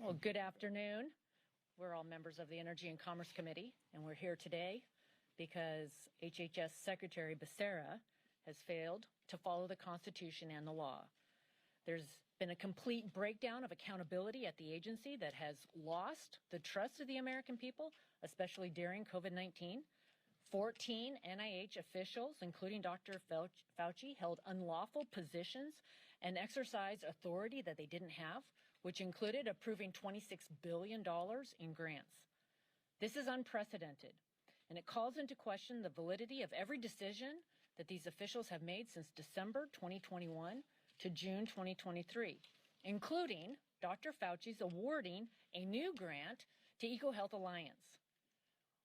Well, good afternoon. We're all members of the Energy and Commerce Committee, and we're here today because HHS Secretary Becerra has failed to follow the Constitution and the law. There's been a complete breakdown of accountability at the agency that has lost the trust of the American people, especially during COVID-19. 14 NIH officials, including Dr. Fauci, held unlawful positions and exercised authority that they didn't have, which included approving $26 billion in grants. This is unprecedented, and it calls into question the validity of every decision that these officials have made since December 2021 to June 2023, including Dr. Fauci's awarding a new grant to EcoHealth Alliance,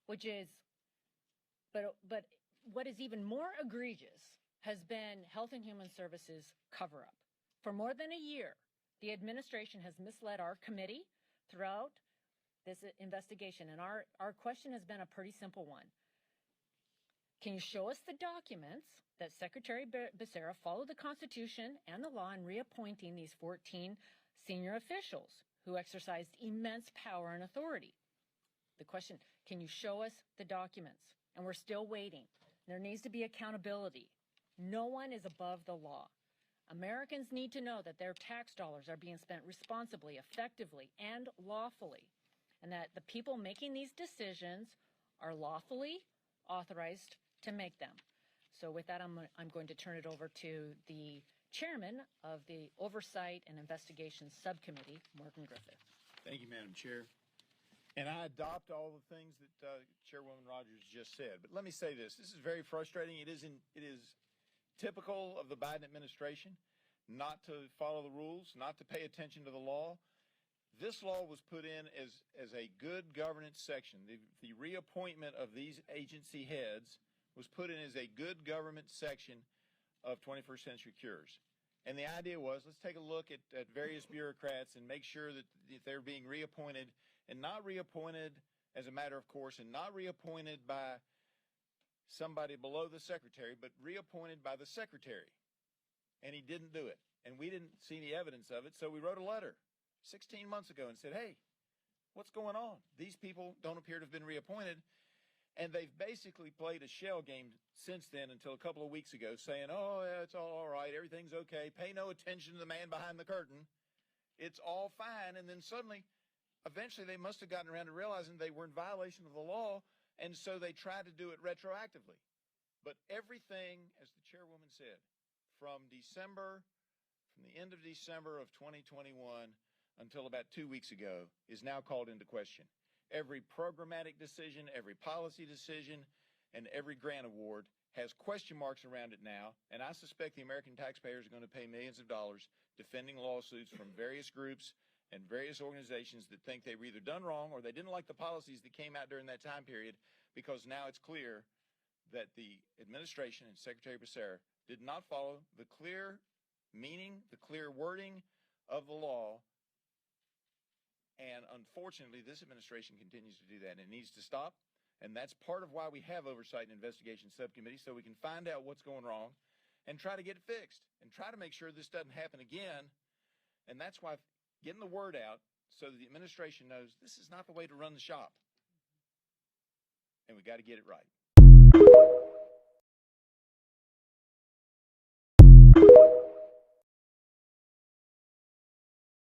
But what is even more egregious has been Health and Human Services cover-up. For more than a year, the administration has misled our committee throughout this investigation, and our question has been a pretty simple one. Can you show us the documents that Secretary Becerra followed the Constitution and the law in reappointing these 14 senior officials who exercised immense power and authority? The question, can you show us the documents? And we're still waiting. There needs to be accountability. No one is above the law. Americans need to know that their tax dollars are being spent responsibly, effectively, and lawfully, and that the people making these decisions are lawfully authorized to make them. So with that, I'm going to turn it over to the chairman of the Oversight and Investigations Subcommittee, Morgan Griffith. Thank you, Madam Chair. And I adopt all the things that Chairwoman Rogers just said. But let me say this. This is very frustrating. It is typical of the Biden administration not to follow the rules, not to pay attention to the law. This law was put in as a good governance section. The reappointment of these agency heads was put in as a good government section of 21st Century Cures. And the idea was, let's take a look at various bureaucrats and make sure that they're being reappointed, and not reappointed as a matter of course, and not reappointed by somebody below the secretary, but reappointed by the secretary. And he didn't do it. And we didn't see any evidence of it, so we wrote a letter 16 months ago and said, hey, what's going on? These people don't appear to have been reappointed. And they've basically played a shell game since then until a couple of weeks ago, saying, oh, yeah, it's all right, everything's okay, pay no attention to the man behind the curtain, it's all fine. And then suddenly, eventually they must have gotten around to realizing they were in violation of the law, and so they tried to do it retroactively. But everything, as the chairwoman said, from the end of December of 2021 until about 2 weeks ago, is now called into question. Every programmatic decision, every policy decision, and every grant award has question marks around it now, and I suspect the American taxpayers are going to pay millions of dollars defending lawsuits from various groups and various organizations that think they were either done wrong or they didn't like the policies that came out during that time period, because now it's clear that the administration and Secretary Becerra did not follow the clear meaning, the clear wording of the law. And unfortunately, this administration continues to do that, and it needs to stop. And that's part of why we have Oversight and Investigation Subcommittee, so we can find out what's going wrong and try to get it fixed and try to make sure this doesn't happen again. And that's why getting the word out so that the administration knows this is not the way to run the shop. And we got to get it right.